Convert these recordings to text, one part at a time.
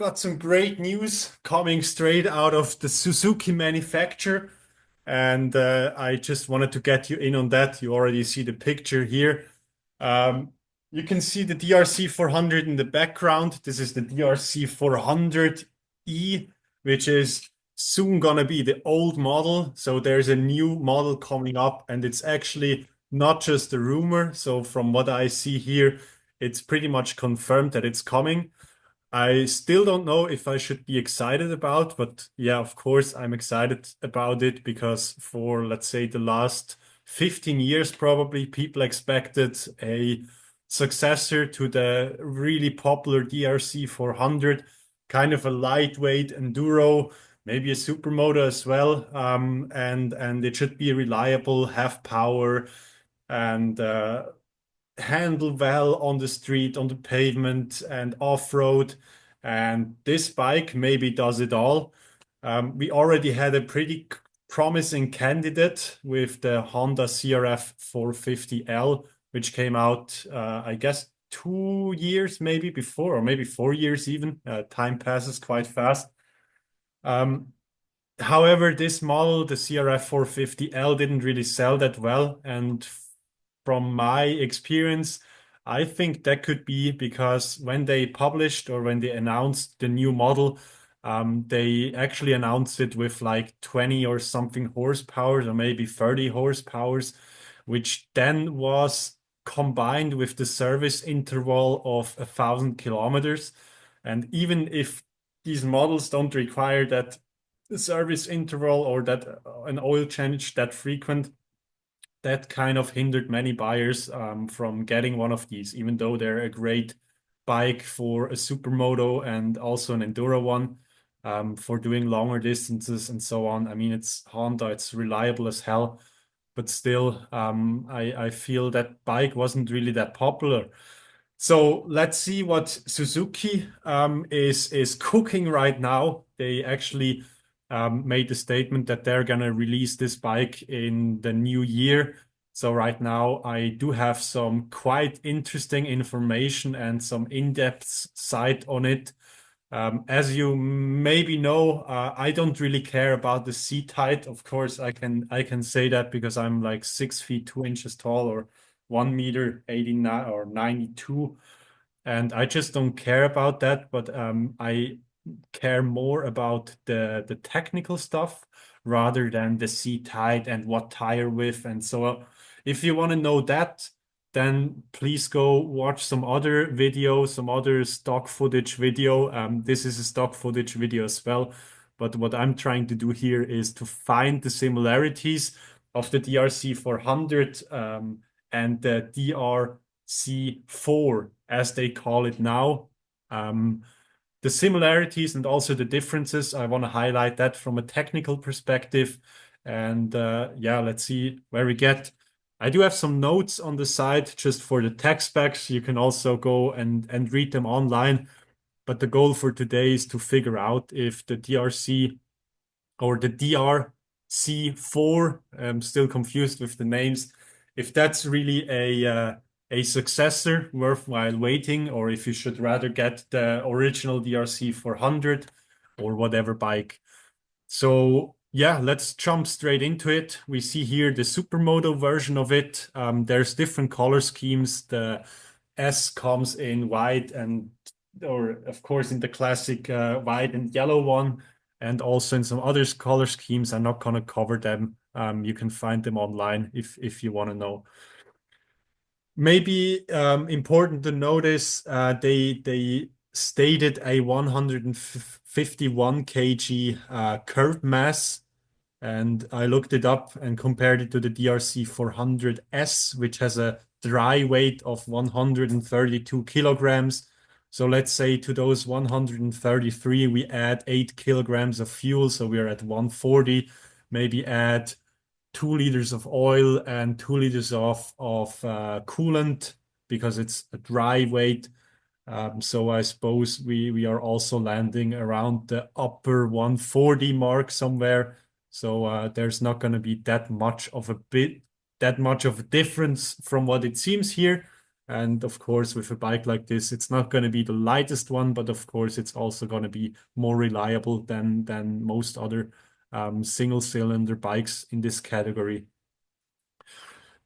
got some great news coming straight out of the Suzuki manufacturer, and I just wanted to get you in on that. You already see the picture here. Um, you can see the DRC400 in the background. This is the DRC400E, which is soon gonna be the old model. So there's a new model coming up, and it's actually not just a rumor. So from what I see here, it's pretty much confirmed that it's coming. I still don't know if I should be excited about, but yeah, of course, I'm excited about it because for, let's say, the last 15 years, probably people expected a successor to the really popular DRC 400, kind of a lightweight enduro, maybe a supermoto as well. And it should be reliable, have power, and handle well on the street, on the pavement, and off-road. And this bike maybe does it all. We already had a pretty promising candidate with the Honda CRF 450L, which came out, I guess, 2 years maybe before, or maybe 4 years even. Time passes quite fast. Um, However, this model, the CRF 450L, didn't really sell that well. And from my experience, I think that could be because when they published or when they announced the new model, they actually announced it with like 20 or something horsepower, or maybe 30 horsepowers, which then was combined with the service interval of 1,000 kilometers. And even if these models don't require that service interval or that an oil change that frequent, that kind of hindered many buyers from getting one of these, even though they're a great bike for a supermoto and also an enduro one for doing longer distances and so on. I mean, it's Honda, it's reliable as hell, but still, I feel that bike wasn't really that popular. So let's see what Suzuki is cooking right now. They actually made a statement that they're gonna release this bike in the new year. So right now I do have some quite interesting information and some in-depth site on it. As you maybe know, I don't really care about the seat height. Of course, I can say that because I'm like 6 feet 2 inches tall or 1 meter 89 or 92, and I just don't care about that. But I care more about the technical stuff rather than the seat height and what tire width. And so, if you want to know that, then please go watch some other video, some other stock footage video. This is a stock footage video as well. But what I'm trying to do here is to find the similarities of the DRC 400 and the DRC4, as they call it now. Um, the similarities and also the differences, I want to highlight that from a technical perspective. And yeah, let's see where we get. I do have some notes on the side just for the tech specs. You can also go and read them online. But the goal for today is to figure out if the DRC or the DRC4, I'm still confused with the names, if that's really a successor worthwhile waiting, or if you should rather get the original DRC 400 or whatever bike. So yeah, let's jump straight into it. We see here the supermoto version of it. There's different color schemes. The S comes in white and, or of course, in the classic white and yellow one, and also in some other color schemes. I'm not gonna cover them. You can find them online if you want to know. Maybe important to notice, they stated a 151 kg curb mass, and I looked it up and compared it to the DRC 400S, which has a dry weight of 132 kilograms. So let's say to those 133, we add 8 kilograms of fuel, so we're at 140. Maybe add 2 liters of oil and 2 liters of coolant because it's a dry weight. So I suppose we are also landing around the upper 140 mark somewhere. So there's not going to be that much of a difference from what it seems here. And of course, with a bike like this, it's not going to be the lightest one, but of course, it's also going to be more reliable than most other single cylinder bikes in this category.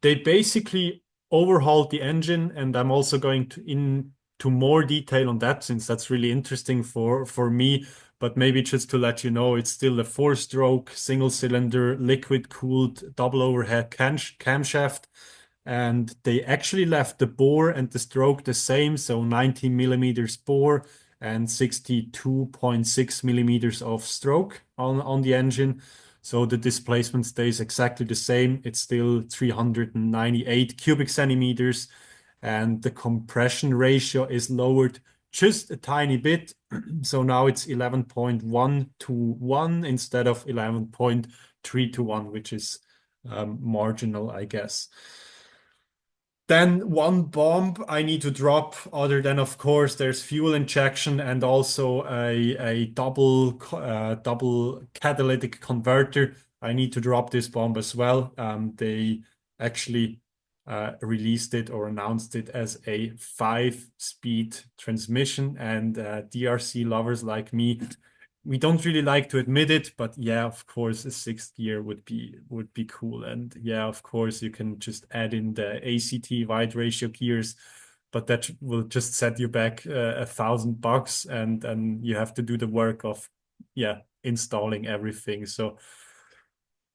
They basically overhauled the engine, and I'm also going into more detail on that since that's really interesting for me. But maybe just to let you know, it's still a four-stroke, single-cylinder, liquid-cooled, double overhead camshaft. And they actually left the bore and the stroke the same, so 19 millimeters bore and 62.6 millimeters of stroke on the engine. So the displacement stays exactly the same. It's still 398 cubic centimeters, and the compression ratio is lowered just a tiny bit. So now it's 11.1 to 1 instead of 11.3 to 1, which is marginal, I guess. Then one bomb I need to drop, other than, of course, there's fuel injection and also a double catalytic converter. I need to drop this bomb as well. They actually released it or announced it as a 5-speed transmission, and DRC lovers like me, we don't really like to admit it, but yeah, of course, a sixth gear would be cool. And yeah, of course, you can just add in the ACT wide ratio gears, but that will just set you back $1,000, and you have to do the work of installing everything. So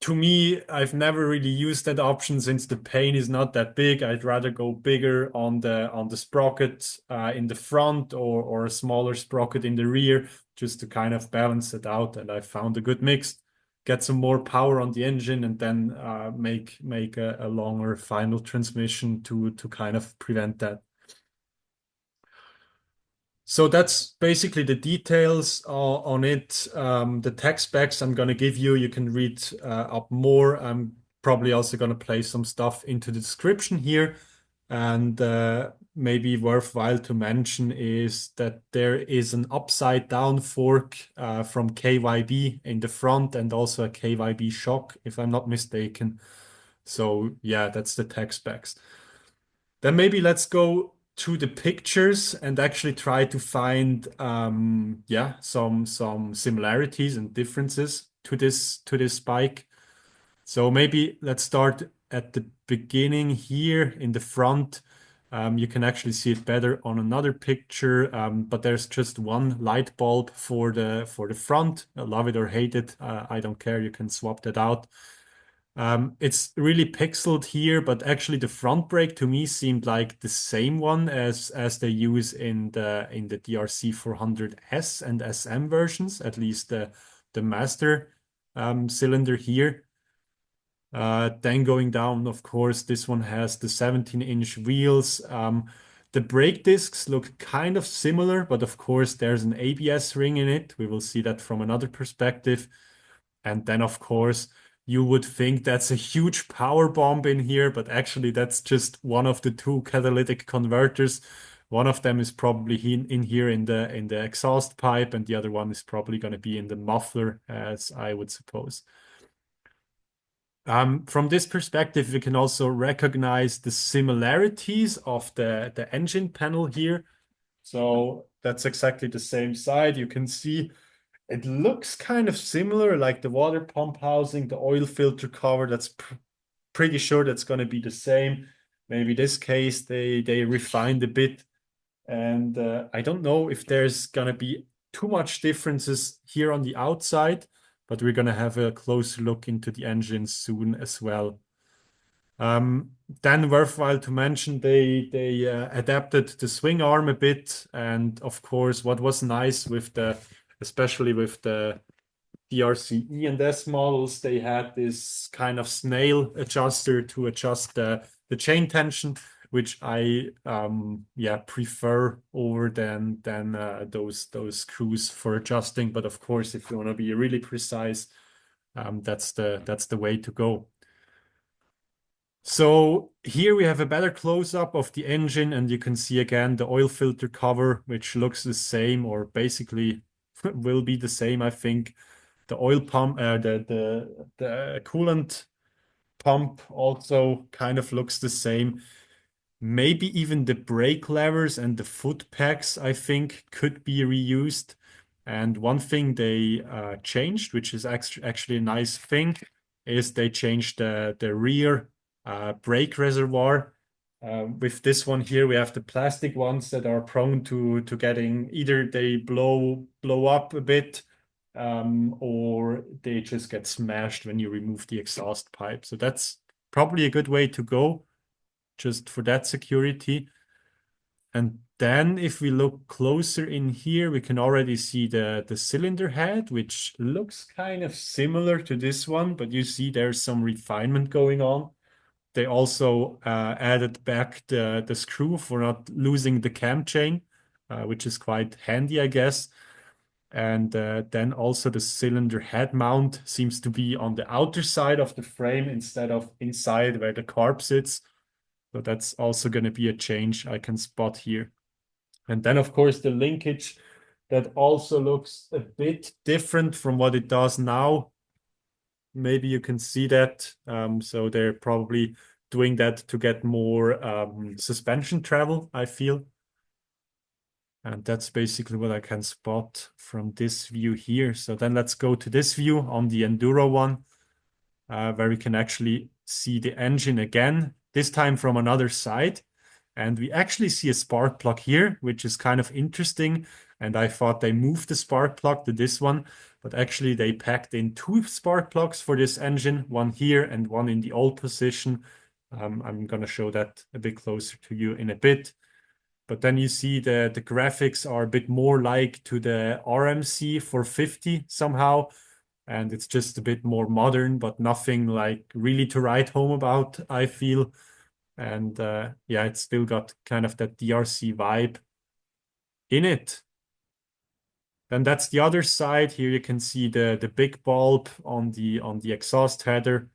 to me, I've never really used that option since the pain is not that big. I'd rather go bigger on the sprocket in the front, or a smaller sprocket in the rear, just to kind of balance it out. And I found a good mix. Get some more power on the engine, and then make a longer final transmission to kind of prevent that. So that's basically the details on it. The tech specs I'm going to give you, you can read up more. I'm probably also going to place some stuff into the description here. And maybe worthwhile to mention is that there is an upside down fork from KYB in the front, and also a KYB shock, if I'm not mistaken. So yeah, that's the tech specs. Then maybe let's go to the pictures and actually try to find some similarities and differences to this bike. So maybe let's start at the beginning here in the front. You can actually see it better on another picture, but there's just one light bulb for the front. Love it or hate it, I don't care. You can swap that out. It's really pixeled here, but actually the front brake to me seemed like the same one as they use in the DRZ400S and SM versions, at least the master cylinder here. Then going down, of course, this one has the 17-inch wheels. The brake discs look kind of similar, but of course there's an ABS ring in it. We will see that from another perspective. And then, of course, you would think that's a huge power bomb in here, but actually that's just one of the two catalytic converters. One of them is probably in here in the exhaust pipe, and the other one is probably going to be in the muffler, as I would suppose. From this perspective, we can also recognize the similarities of the engine panel here. So that's exactly the same side. You can see it looks kind of similar, like the water pump housing, the oil filter cover. That's pretty sure that's going to be the same. Maybe this case they refined a bit, and I don't know if there's going to be too much differences here on the outside, but we're going to have a closer look into the engine soon as well. Then worthwhile to mention, they adapted the swing arm a bit, and of course, what was nice with especially with the DRC and S models, they had this kind of snail adjuster to adjust the chain tension, which I prefer over than those screws for adjusting. But of course, if you want to be really precise, that's the way to go. So here we have a better close-up of the engine, and you can see again the oil filter cover, which looks the same, or basically will be the same, I think. The oil pump, the coolant pump also kind of looks the same. Maybe even the brake levers and the foot pegs, I think, could be reused. And one thing they changed, which is actually a nice thing, is they changed the rear brake reservoir. With this one here, we have the plastic ones that are prone to getting either they blow up a bit, or they just get smashed when you remove the exhaust pipe. So that's probably a good way to go, just for that security. And then if we look closer in here, we can already see the cylinder head, which looks kind of similar to this one, but you see there's some refinement going on. They also added back the screw for not losing the cam chain, which is quite handy, I guess. And then also the cylinder head mount seems to be on the outer side of the frame instead of inside where the carb sits. So that's also going to be a change I can spot here. And then, of course, the linkage that also looks a bit different from what it does now. Maybe you can see that. So they're probably doing that to get more suspension travel, I feel. And that's basically what I can spot from this view here. So then let's go to this view on the Enduro one, where we can actually see the engine again, this time from another side. And we actually see a spark plug here, which is kind of interesting. And I thought they moved the spark plug to this one, but actually they packed in two spark plugs for this engine, one here and one in the old position. I'm going to show that a bit closer to you in a bit. But then you see the graphics are a bit more like to the RMC 450 somehow. And it's just a bit more modern, but nothing like really to write home about, I feel. And yeah, it's still got kind of that DRC vibe in it. Then that's the other side. Here you can see the big bulb on the exhaust header.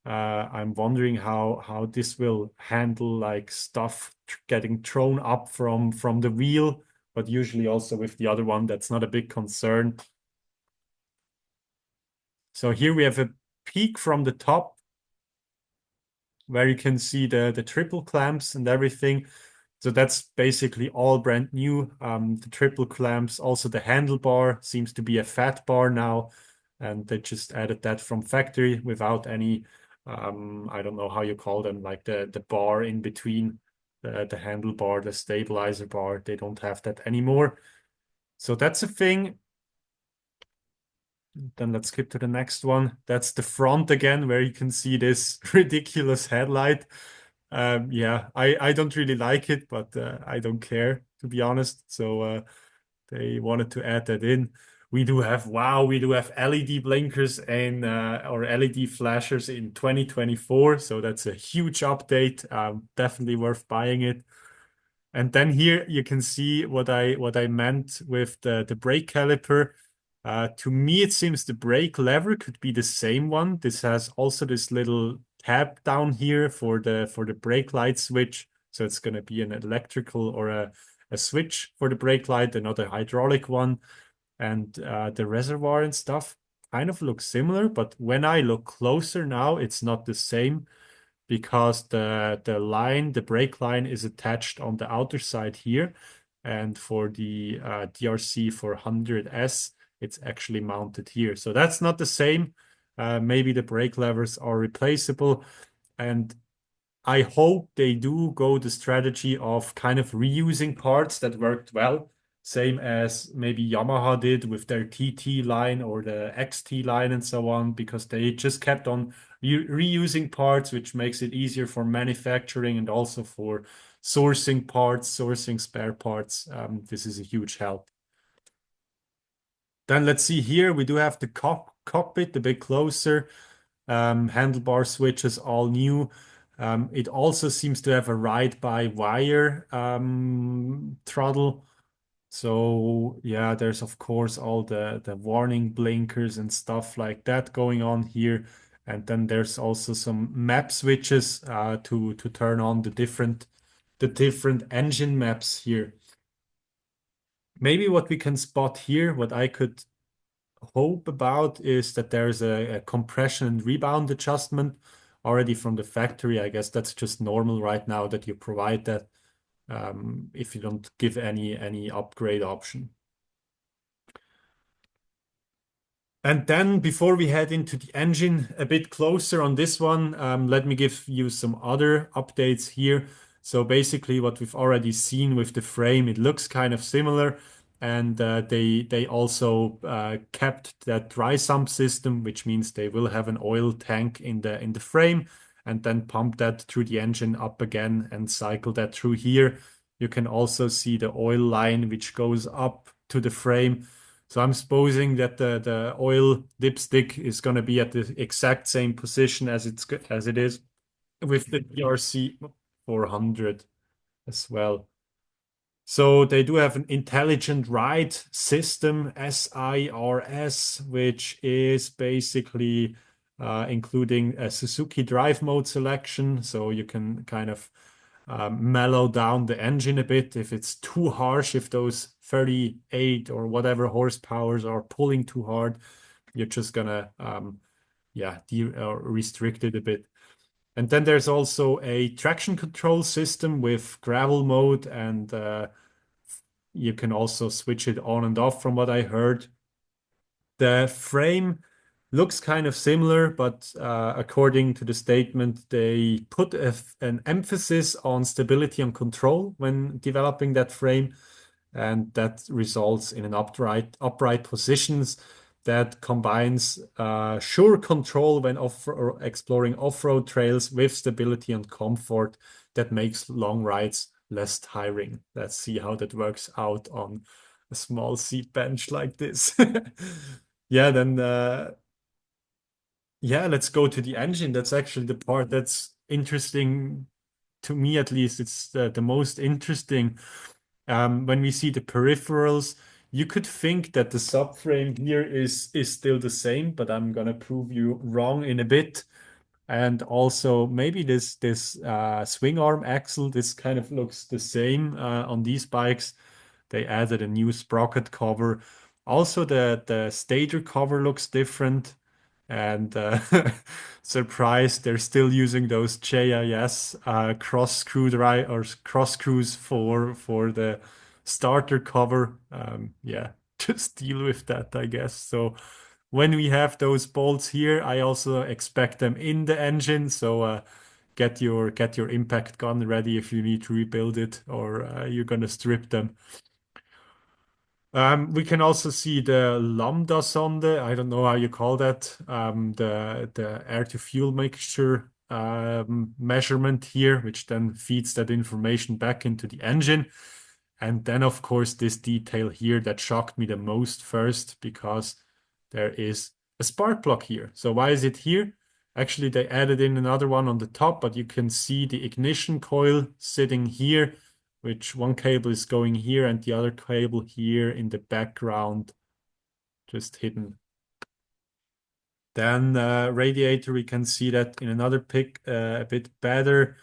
I'm wondering how this will handle like stuff getting thrown up from the wheel, but usually also with the other one, that's not a big concern. So here we have a peek from the top where you can see the triple clamps and everything. So that's basically all brand new. The triple clamps, also the handlebar seems to be a fat bar now, and they just added that from factory without any, I don't know how you call them, like the bar in between the handlebar, the stabilizer bar. They don't have that anymore. So that's a thing. Then let's skip to the next one. That's the front again, where you can see this ridiculous headlight. Yeah, I don't really like it, but I don't care, to be honest. So they wanted to add that in. We do have, wow, we do have LED blinkers and or LED flashers in 2024. So that's a huge update. Definitely worth buying it. And then here you can see what I meant with the brake caliper. To me, it seems the brake lever could be the same one. This has also this little tab down here for the brake light switch. So it's going to be an electrical or a switch for the brake light, another hydraulic one. And the reservoir and stuff kind of looks similar, but when I look closer now, it's not the same because the brake line is attached on the outer side here. And for the DRZ400S, it's actually mounted here. So that's not the same. Maybe the brake levers are replaceable. And I hope they do go the strategy of kind of reusing parts that worked well, same as maybe Yamaha did with their TT line or the XT line and so on, because they just kept on reusing parts, which makes it easier for manufacturing and also for sourcing parts, sourcing spare parts. This is a huge help. Then let's see here, we do have the cockpit a bit closer. Handlebar switches all new. It also seems to have a ride-by-wire throttle. So yeah, there's of course all the warning blinkers and stuff like that going on here. And then there's also some map switches to turn on the different engine maps here. Maybe what we can spot here, what I could hope about is that there's a compression and rebound adjustment already from the factory. I guess that's just normal right now that you provide that if you don't give any upgrade option. And then before we head into the engine a bit closer on this one, let me give you some other updates here. So basically what we've already seen with the frame, it looks kind of similar. And they also kept that dry sump system, which means they will have an oil tank in the frame and then pump that through the engine up again and cycle that through here. You can also see the oil line which goes up to the frame. So I'm supposing that the oil dipstick is going to be at the exact same position as it is with the DRZ400 as well. So they do have an intelligent ride system, SIRS, which is basically including a Suzuki drive mode selection. So you can kind of mellow down the engine a bit if it's too harsh, if those 38 or whatever horsepowers are pulling too hard, you're just gonna restrict it a bit. And then there's also a traction control system with gravel mode, and you can also switch it on and off from what I heard. The frame looks kind of similar, but according to the statement, they put an emphasis on stability and control when developing that frame, and that results in an upright positions that combines sure control when exploring off-road trails with stability and comfort that makes long rides less tiring. Let's see how that works out on a small seat bench like this. Yeah, then yeah, let's go to the engine. That's actually the part that's interesting to me, at least. It's the most interesting. When we see the peripherals, you could think that the subframe here is still the same, but I'm gonna prove you wrong in a bit. And also maybe this swing arm axle, this kind of looks the same on these bikes. They added a new sprocket cover. Also, the stator cover looks different. And surprised they're still using those JIS cross screw drive or cross screws for the starter cover. Yeah, just deal with that, I guess. So when we have those bolts here, I also expect them in the engine. So get your impact gun ready if you need to rebuild it or you're gonna strip them. We can also see the lambda sonde. I don't know how you call that. The air to fuel mixture measurement here, which then feeds that information back into the engine. And then, of course, this detail here that shocked me the most first because there is a spark plug here. So why is it here? Actually, they added in another one on the top, but you can see the ignition coil sitting here, which one cable is going here and the other cable here in the background, just hidden. Then radiator, we can see that in another pic a bit better.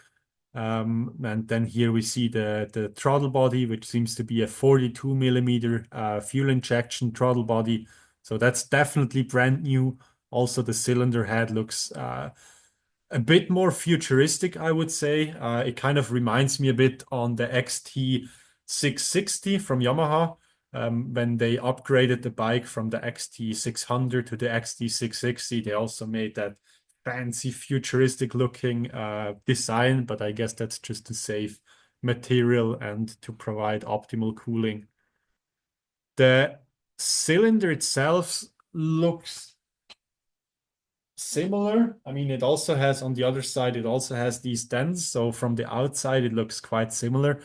And then here we see the throttle body, which seems to be a 42 millimeter fuel injection throttle body. So that's definitely brand new. Also, the cylinder head looks a bit more futuristic, I would say. It kind of reminds me a bit on the XT660 from Yamaha. When they upgraded the bike from the XT600 to the XT660, they also made that fancy futuristic looking design, but I guess that's just to save material and to provide optimal cooling. The cylinder itself looks similar. I mean, it also has on the other side, it also has these dents. So from the outside, it looks quite similar.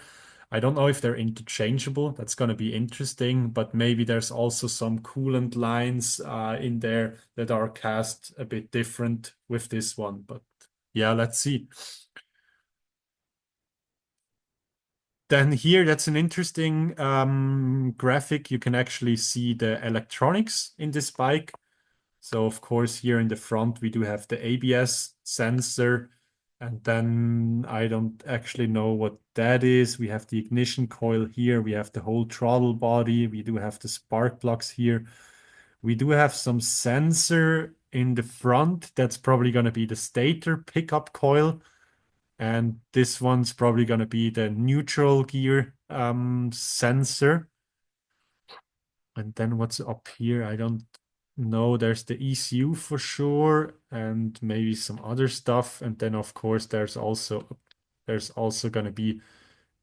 I don't know if they're interchangeable. That's going to be interesting, but maybe there's also some coolant lines in there that are cast a bit different with this one. But yeah, let's see. Then here, that's an interesting graphic. You can actually see the electronics in this bike. So of course, here in the front, we do have the ABS sensor. And then I don't actually know what that is. We have the ignition coil here. We have the whole throttle body. We do have the spark plugs here. We do have some sensor in the front, that's probably going to be the stator pickup coil. And this one's probably going to be the neutral gear sensor. And then what's up here? I don't know. There's the ECU for sure, and maybe some other stuff. And then of course there's also going to be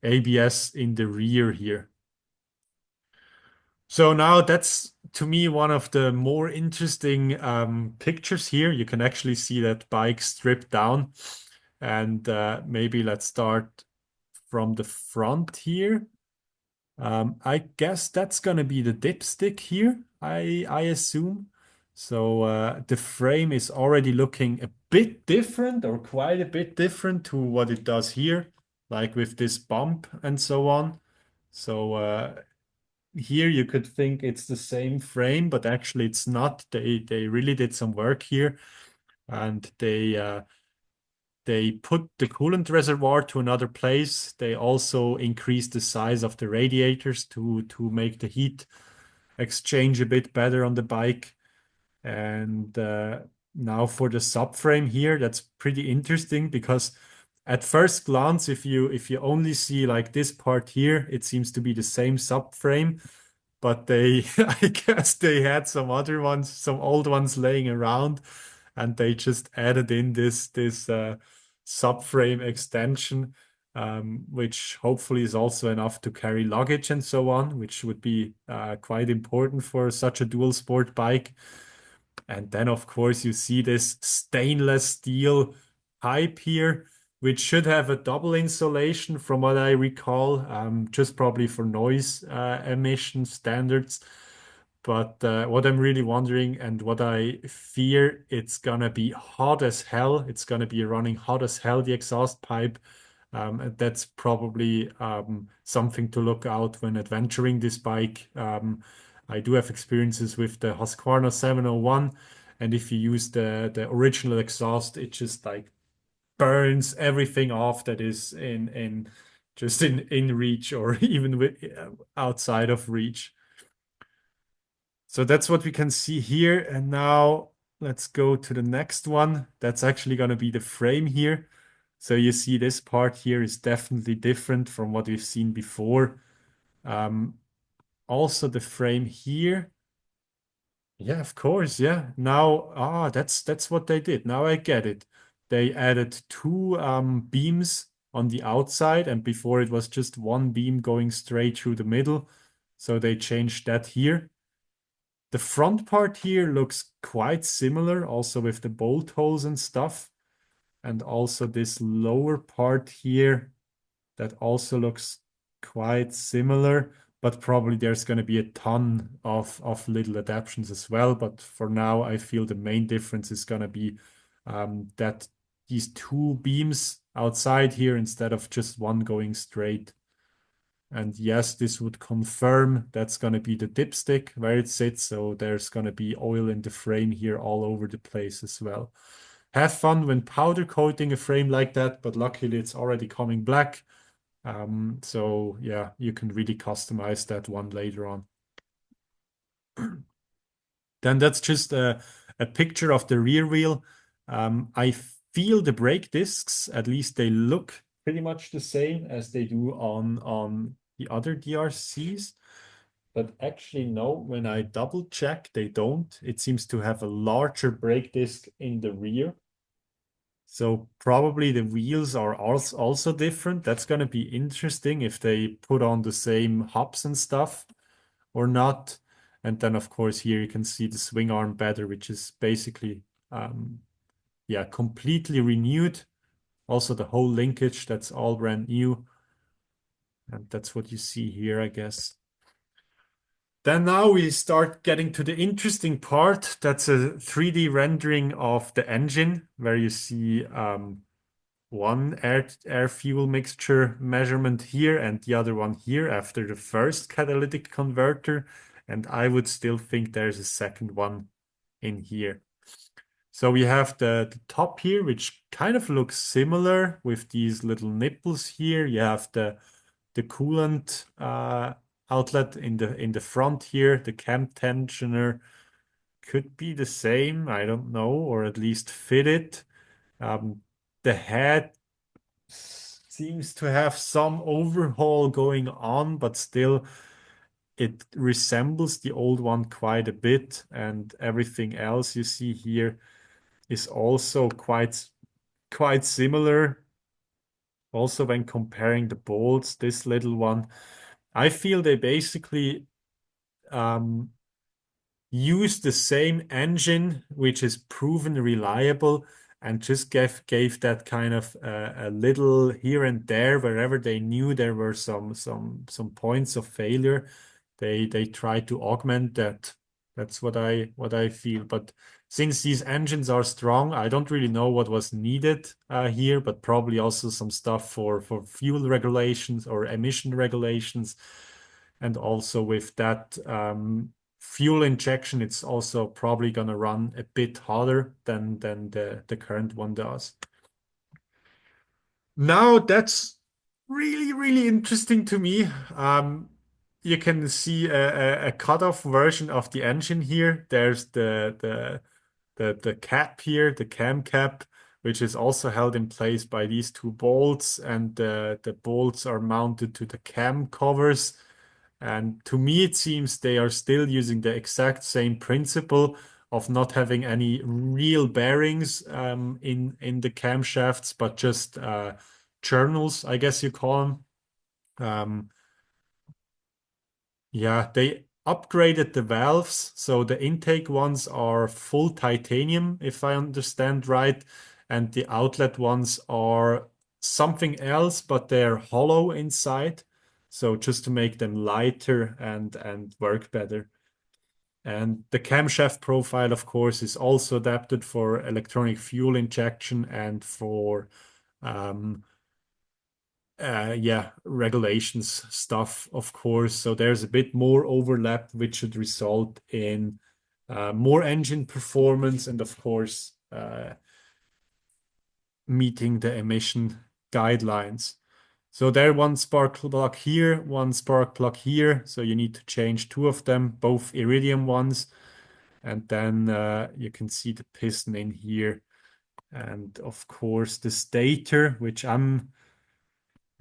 ABS in the rear here. So now that's to me one of the more interesting pictures here. You can actually see that bike stripped down. And maybe let's start from the front here. I guess that's gonna be the dipstick here, I assume. So the frame is already looking a bit different or quite a bit different to what it does here, like with this bump and so on. So here you could think it's the same frame, but actually it's not. They really did some work here, and they put the coolant reservoir to another place. They also increased the size of the radiators to make the heat exchange a bit better on the bike. And now for the subframe here, that's pretty interesting because at first glance, if you only see like this part here, it seems to be the same subframe. But they, I guess they had some other ones, some old ones laying around, and they just added in this subframe extension, which hopefully is also enough to carry luggage and so on, which would be quite important for such a dual sport bike. And then, of course, you see this stainless steel pipe here, which should have a double insulation from what I recall, just probably for noise emission standards. But what I'm really wondering and what I fear, it's gonna be hot as hell. It's gonna be running hot as hell, the exhaust pipe. And that's probably something to look out when adventuring this bike. I do have experiences with the Husqvarna 701, and if you use the original exhaust, it just like burns everything off that is in just in reach or even outside of reach. So that's what we can see here. And now let's go to the next one. That's actually going to be the frame here. So you see this part here is definitely different from what we've seen before. Also the frame here. Yeah, of course. Yeah. Now, that's what they did. Now I get it. They added two beams on the outside, and before it was just one beam going straight through the middle. So they changed that here. The front part here looks quite similar, also with the bolt holes and stuff. And also this lower part here that also looks quite similar, but probably there's going to be a ton of little adaptations as well. But for now, I feel the main difference is going to be that these two beams outside here instead of just one going straight. And yes, this would confirm that's going to be the dipstick where it sits. So there's going to be oil in the frame here all over the place as well. Have fun when powder coating a frame like that, but luckily it's already coming black. So yeah, you can really customize that one later on. Then that's just a picture of the rear wheel. I feel the brake discs, at least they look pretty much the same as they do on the other DRCs. But actually, no, when I double check, they don't. It seems to have a larger brake disc in the rear. So probably the wheels are also different. That's going to be interesting if they put on the same hubs and stuff or not. And then, of course, here you can see the swing arm better, which is basically, yeah, completely renewed. Also, the whole linkage, that's all brand new. And that's what you see here, I guess. Then now we start getting to the interesting part. That's a 3D rendering of the engine, where you see one air fuel mixture measurement here and the other one here after the first catalytic converter. And I would still think there's a second one in here. So we have the top here, which kind of looks similar with these little nipples here. You have the coolant outlet in the front here, the cam tensioner could be the same. I don't know, or at least fit it. Um, the head seems to have some overhaul going on, but still it resembles the old one quite a bit. And everything else you see here is also quite similar. Also, when comparing the bolts, this little one, I feel they basically um, use the same engine, which is proven reliable, and just gave that kind of a little here and there wherever they knew there were some points of failure. They try to augment that. That's what I feel. But since these engines are strong, I don't really know what was needed here, but probably also some stuff for fuel regulations or emission regulations. And also with that fuel injection, it's also probably going to run a bit hotter than the current one does. Now that's really, really interesting to me. You can see a cut-off version of the engine here. There's the cap here, the cam cap, which is also held in place by these two bolts, and the bolts are mounted to the cam covers. And to me, it seems they are still using the exact same principle of not having any real bearings in the camshafts, but just journals, I guess you call them. Um, yeah, they upgraded the valves, so the intake ones are full titanium, if I understand right, and the outlet ones are something else, but they're hollow inside. So just to make them lighter and work better. And the camshaft profile, of course, is also adapted for electronic fuel injection and for um, yeah, regulations stuff, of course. So there's a bit more overlap, which should result in more engine performance and, of course, meeting the emission guidelines. So there, one spark plug here, one spark plug here. So you need to change two of them, both iridium ones. And then you can see the piston in here. And of course, the stator, which I'm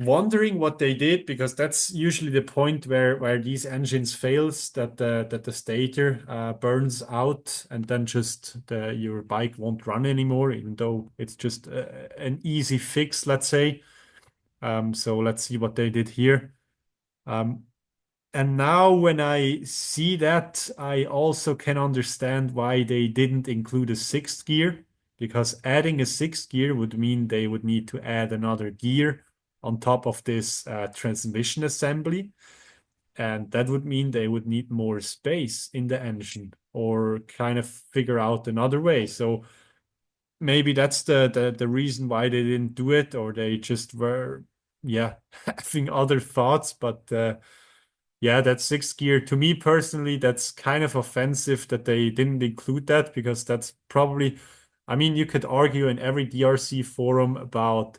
wondering what they did, because that's usually the point where these engines fails, that the stator burns out, and then just your bike won't run anymore, even though it's just an easy fix, let's say. So let's see what they did here. Um, and now when I see that, I also can understand why they didn't include a sixth gear, because adding a sixth gear would mean they would need to add another gear on top of this transmission assembly. And that would mean they would need more space in the engine or kind of figure out another way. So maybe that's the reason why they didn't do it, or they just were, yeah, having other thoughts. But yeah, that sixth gear, to me personally, that's kind of offensive that they didn't include that, because that's probably, I mean, you could argue in every DRC forum about,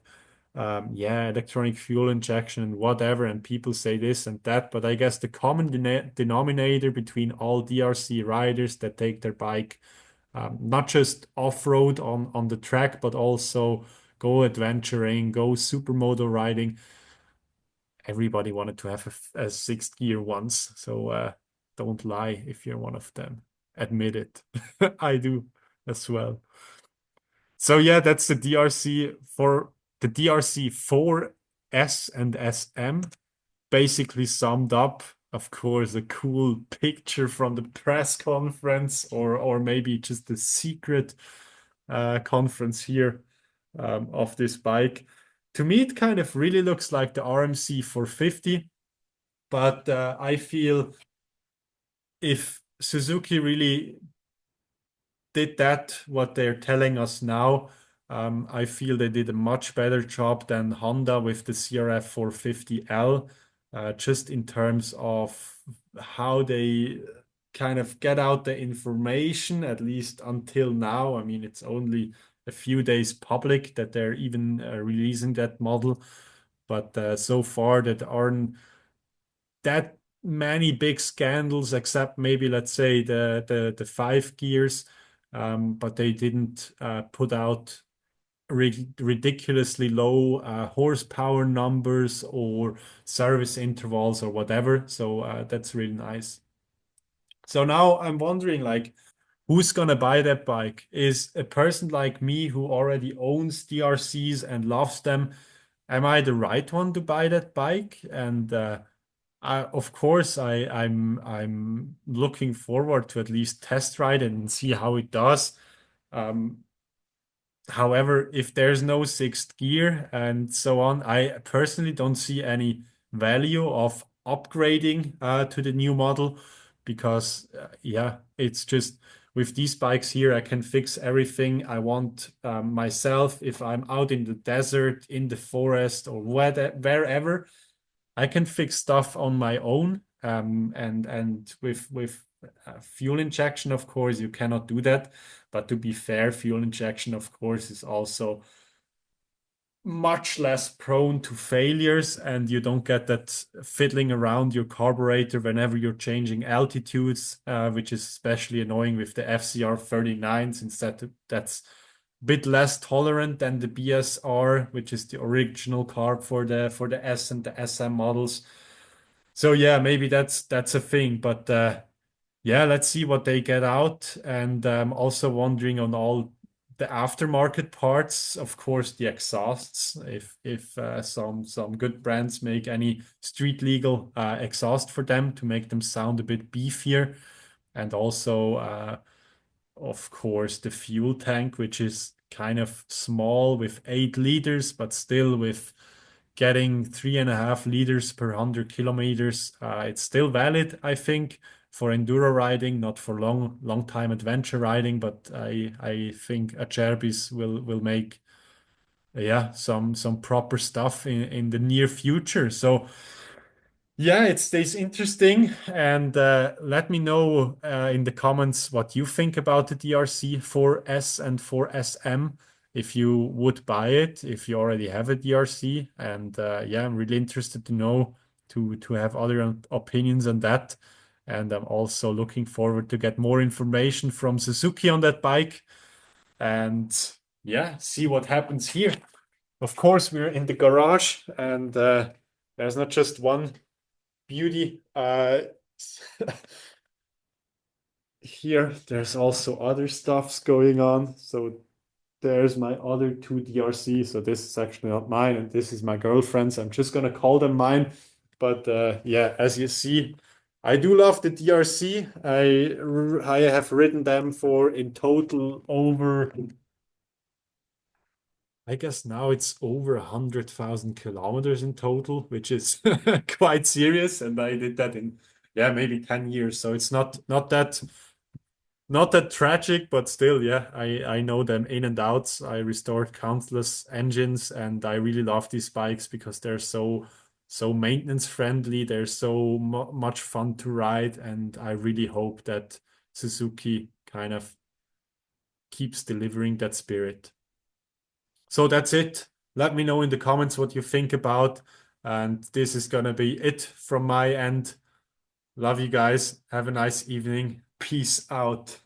yeah, electronic fuel injection and whatever, and people say this and that. But I guess the common denominator between all DRC riders that take their bike, not just off-road on the track, but also go adventuring, go supermoto riding, everybody wanted to have a sixth gear once. So don't lie if you're one of them. Admit it. I do as well. So yeah, that's the DRC for the DRZ4 S and SM. Basically summed up, of course, a cool picture from the press conference, or maybe just the secret conference here of this bike. To me, it kind of really looks like the RMC 450, but I feel if Suzuki really did that, what they're telling us now, I feel they did a much better job than Honda with the CRF 450L, just in terms of how they kind of get out the information, at least until now. I mean, it's only a few days public that they're even releasing that model, but so far that aren't that many big scandals except maybe let's say the five gears, but they didn't put out ridiculously low horsepower numbers or service intervals or whatever. So that's really nice. So now I'm wondering, like, who's gonna buy that bike? Is a person like me who already owns DRCs and loves them, am I the right one to buy that bike? And of course, I'm looking forward to at least test ride it and see how it does. Um, However, if there's no sixth gear and so on, I personally don't see any value of upgrading to the new model because, yeah, it's just with these bikes here, I can fix everything I want myself. If I'm out in the desert, in the forest, or wherever, I can fix stuff on my own. And with fuel injection, of course, you cannot do that. But to be fair, fuel injection, of course, is also much less prone to failures, and you don't get that fiddling around your carburetor whenever you're changing altitudes, which is especially annoying with the FCR 39, since that's a bit less tolerant than the BSR, which is the original carb for the S and the SM models. So yeah, maybe that's a thing, but yeah, let's see what they get out. And also wondering on all the aftermarket parts, of course, the exhausts. If some good brands make any street legal exhaust for them to make them sound a bit beefier, and also of course, the fuel tank, which is kind of small with 8 liters, but still with getting 3.5 liters per 100 kilometers. It's still valid, I think, for enduro riding, not for long time adventure riding, but I think Acerbis will make yeah some proper stuff in the near future. So yeah, it stays interesting. And let me know in the comments what you think about the DRC4S and 4SM. If you would buy it, if you already have a DRC. And yeah, I'm really interested to know to have other opinions on that. And I'm also looking forward to get more information from Suzuki on that bike. And yeah, see what happens here. Of course, we're in the garage, and there's not just one beauty. Here, there's also other stuffs going on. So there's my other two DRC. So this is actually not mine, and this is my girlfriend's. I'm just gonna call them mine. But yeah, as you see, I do love the DRC. I have ridden them for in total over, I guess now it's over 100,000 kilometers in total, which is quite serious. And I did that in, yeah, maybe 10 years. So it's not that tragic, but still, yeah, I know them in and outs. I restored countless engines, and I really love these bikes because they're so maintenance friendly. They're so much fun to ride, and I really hope that Suzuki kind of keeps delivering that spirit. So that's it. Let me know in the comments what you think about. And this is gonna be it from my end. Love you guys. Have a nice evening. Peace out.